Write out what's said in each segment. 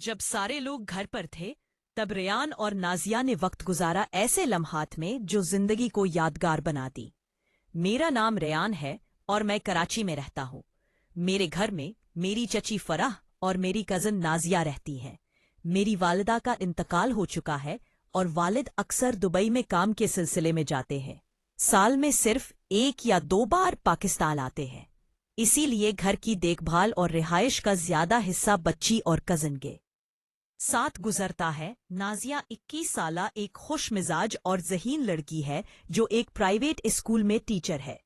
जब सारे लोग घर पर थे तब रेयान और नाजिया ने वक्त गुजारा ऐसे लम्हात में जो जिंदगी को यादगार बना दी। मेरा नाम रेयान है और मैं कराची में रहता हूँ। मेरे घर में मेरी चची फराह और मेरी कज़न नाजिया रहती हैं। मेरी वालिदा का इंतकाल हो चुका है और वालिद अक्सर दुबई में काम के सिलसिले में जाते हैं। साल में सिर्फ 1 या 2 बार पाकिस्तान आते हैं, इसीलिए घर की देखभाल और रिहाइश का ज्यादा हिस्सा बच्ची और कज़न के साथ गुजरता है। नाजिया 21 साला एक खुश मिजाज और ज़हीन लड़की है जो एक प्राइवेट स्कूल में टीचर है।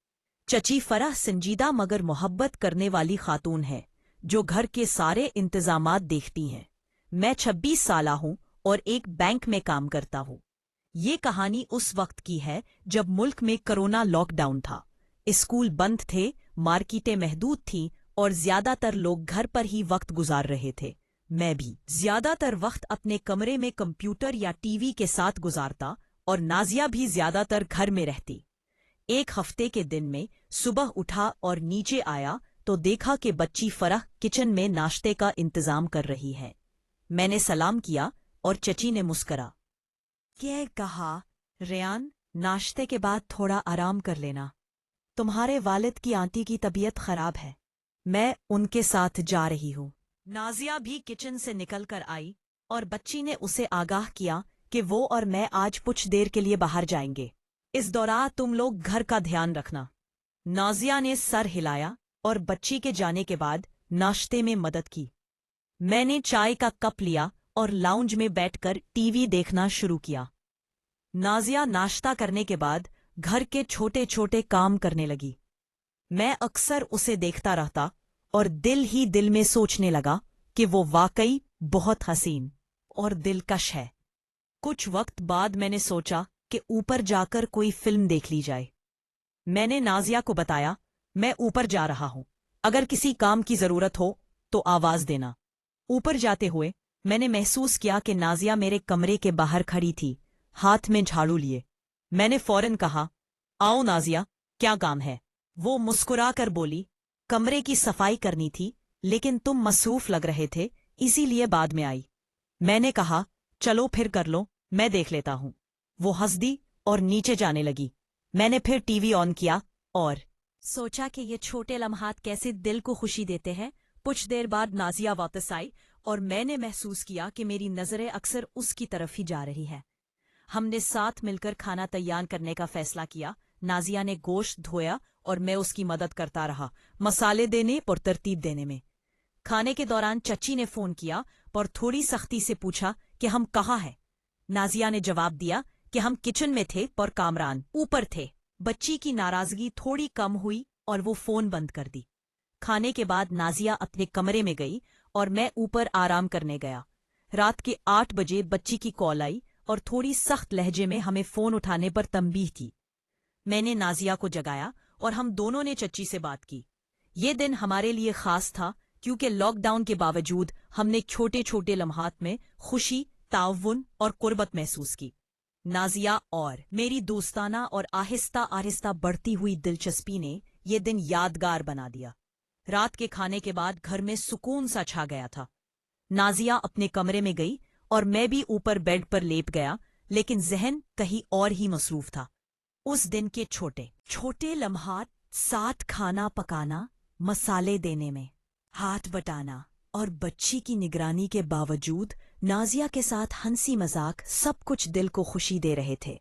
चची फराह संजीदा मगर मोहब्बत करने वाली खातून है जो घर के सारे इंतजामात देखती हैं। मैं 26 साला हूँ और एक बैंक में काम करता हूँ। ये कहानी उस वक्त की है जब मुल्क में कोरोना लॉकडाउन था। स्कूल बंद थे, मार्केटें महदूद थीं और ज्यादातर लोग घर पर ही वक्त गुजार रहे थे। मैं भी ज्यादातर वक्त अपने कमरे में कंप्यूटर या टीवी के साथ गुजारता और नाजिया भी ज्यादातर घर में रहती। एक हफ्ते के दिन में सुबह उठा और नीचे आया तो देखा कि बच्ची फराह किचन में नाश्ते का इंतजाम कर रही है। मैंने सलाम किया और चची ने मुस्करा के कहा, रेयान, नाश्ते के बाद थोड़ा आराम कर लेना। तुम्हारे वालिद की आंटी की तबीयत खराब है, मैं उनके साथ जा रही हूँ। नाजिया भी किचन से निकल कर आई और बच्ची ने उसे आगाह किया कि वो और मैं आज कुछ देर के लिए बाहर जाएंगे। इस दौरान तुम लोग घर का ध्यान रखना। नाजिया ने सर हिलाया और बच्ची के जाने के बाद नाश्ते में मदद की। मैंने चाय का कप लिया और लाउंज में बैठकर टीवी देखना शुरू किया। नाजिया नाश्ता करने के बाद घर के छोटे छोटे काम करने लगी। मैं अक्सर उसे देखता रहता और दिल ही दिल में सोचने लगा कि वो वाकई बहुत हसीन और दिलकश है। कुछ वक्त बाद मैंने सोचा कि ऊपर जाकर कोई फिल्म देख ली जाए। मैंने नाजिया को बताया, मैं ऊपर जा रहा हूं, अगर किसी काम की जरूरत हो तो आवाज देना। ऊपर जाते हुए मैंने महसूस किया कि नाजिया मेरे कमरे के बाहर खड़ी थी, हाथ में झाड़ू लिए। मैंने फौरन कहा, आओ नाजिया, क्या काम है? वो मुस्कुरा कर बोली, कमरे की सफाई करनी थी लेकिन तुम मसरूफ लग रहे थे, इसीलिए बाद में आई। मैंने कहा, चलो फिर कर लो, मैं देख लेता हूं। वो हंस दी और नीचे जाने लगी। मैंने फिर टीवी ऑन किया और सोचा कि ये छोटे लम्हात कैसे दिल को खुशी देते हैं। कुछ देर बाद नाजिया वापस आई और मैंने महसूस किया कि मेरी नजरें अक्सर उसकी तरफ ही जा रही है। हमने साथ मिलकर खाना तैयार करने का फैसला किया। नाजिया ने गोश्त धोया और मैं उसकी मदद करता रहा, मसाले देने और तरतीब देने में। खाने के दौरान चची ने फोन किया और थोड़ी सख्ती से पूछा कि हम कहाँ हैं। नाजिया ने जवाब दिया कि हम किचन में थे और कामरान ऊपर थे। बच्ची की नाराजगी थोड़ी कम हुई और वो फोन बंद कर दी। खाने के बाद नाजिया अपने कमरे में गई और मैं ऊपर आराम करने गया। रात के 8 बजे बच्ची की कॉल आई और थोड़ी सख्त लहजे में हमें फोन उठाने पर तंबीह की। मैंने नाजिया को जगाया और हम दोनों ने चच्ची से बात की। ये दिन हमारे लिए खास था क्योंकि लॉकडाउन के बावजूद हमने छोटे छोटे लम्हात में खुशी, ताउन और कुर्बत महसूस की। नाजिया और मेरी दोस्ताना और आहिस्ता आहिस्ता बढ़ती हुई दिलचस्पी ने ये दिन यादगार बना दिया। रात के खाने के बाद घर में सुकून सा छा गया था। नाजिया अपने कमरे में गई और मैं भी ऊपर बेड पर लेट गया, लेकिन जहन कहीं और ही मसरूफ था। उस दिन के छोटे छोटे लम्हात, साथ खाना पकाना, मसाले देने में हाथ बटाना और बच्ची की निगरानी के बावजूद नाजिया के साथ हंसी मजाक, सब कुछ दिल को खुशी दे रहे थे।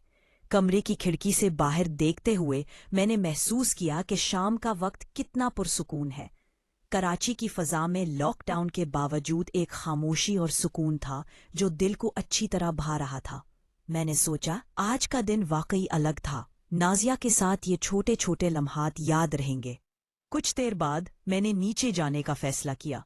कमरे की खिड़की से बाहर देखते हुए मैंने महसूस किया कि शाम का वक्त कितना पुरसुकून है। कराची की फजा में लॉकडाउन के बावजूद एक खामोशी और सुकून था जो दिल को अच्छी तरह भा रहा था। मैंने सोचा, आज का दिन वाकई अलग था। नाजिया के साथ ये छोटे छोटे लम्हात याद रहेंगे। कुछ देर बाद मैंने नीचे जाने का फैसला किया।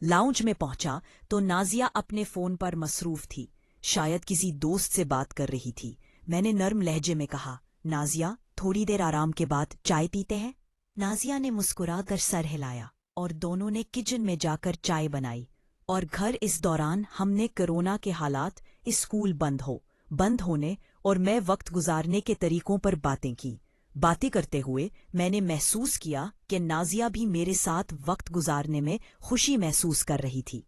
लाउंज में पहुंचा तो नाजिया अपने फोन पर मसरूफ थी, शायद किसी दोस्त से बात कर रही थी। मैंने नर्म लहजे में कहा, नाजिया, थोड़ी देर आराम के बाद चाय पीते हैं? नाजिया ने मुस्कुराकर सर हिलाया और दोनों ने किचन में जाकर चाय बनाई। और घर इस दौरान हमने कोरोना के हालात, स्कूल बंद होने और मैं वक्त गुजारने के तरीकों पर बातें की। बातें करते हुए मैंने महसूस किया कि नाजिया भी मेरे साथ वक्त गुजारने में खुशी महसूस कर रही थी।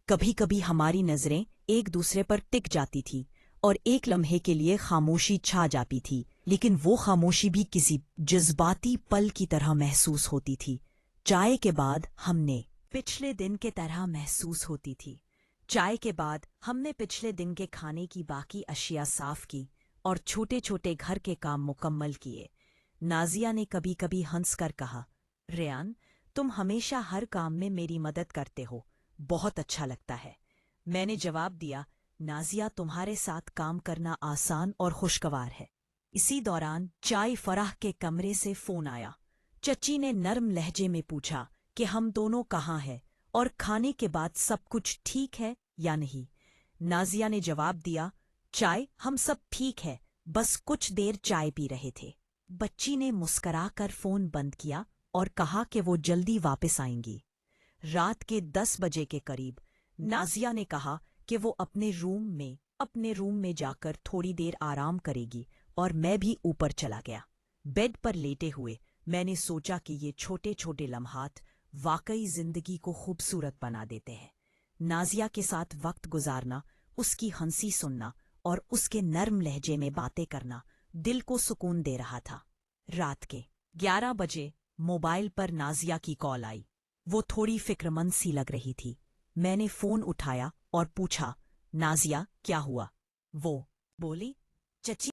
कभी कभी हमारी नजरें एक दूसरे पर टिक जाती थी और एक लम्हे के लिए खामोशी छा जाती थी, लेकिन वो खामोशी भी किसी जज्बाती पल की तरह महसूस होती थी। चाय के बाद हमने पिछले दिन के तरह महसूस होती थी। चाय के बाद हमने पिछले दिन के खाने की बाकी अशिया साफ की और छोटे छोटे घर के काम मुकम्मल किए। नाजिया ने कभी कभी हंसकर कहा, रेयान, तुम हमेशा हर काम में मेरी मदद करते हो, बहुत अच्छा लगता है। मैंने जवाब दिया, नाजिया, तुम्हारे साथ काम करना आसान और खुशगवार है। इसी दौरान चाय फराह के कमरे से फोन आया। चची ने नर्म लहजे में पूछा कि हम दोनों कहाँ हैं और खाने के बाद सब कुछ ठीक है या नहीं। नाजिया ने जवाब दिया, चाय, हम सब ठीक है, बस कुछ देर चाय पी रहे थे। बच्ची ने मुस्कराकर फोन बंद किया और कहा कि वो जल्दी वापस आएंगी। रात के 10 बजे के करीब नाजिया ने कहा कि वो अपने रूम में जाकर थोड़ी देर आराम करेगी और मैं भी ऊपर चला गया। बेड पर लेटे हुए मैंने सोचा कि ये छोटे छोटे लम्हात वाकई जिंदगी को खूबसूरत बना देते हैं। नाजिया के साथ वक्त गुजारना, उसकी हंसी सुनना और उसके नर्म लहजे में बातें करना दिल को सुकून दे रहा था। रात के 11 बजे मोबाइल पर नाजिया की कॉल आई। वो थोड़ी फिक्रमंद सी लग रही थी। मैंने फोन उठाया और पूछा, नाजिया, क्या हुआ? वो बोली, चची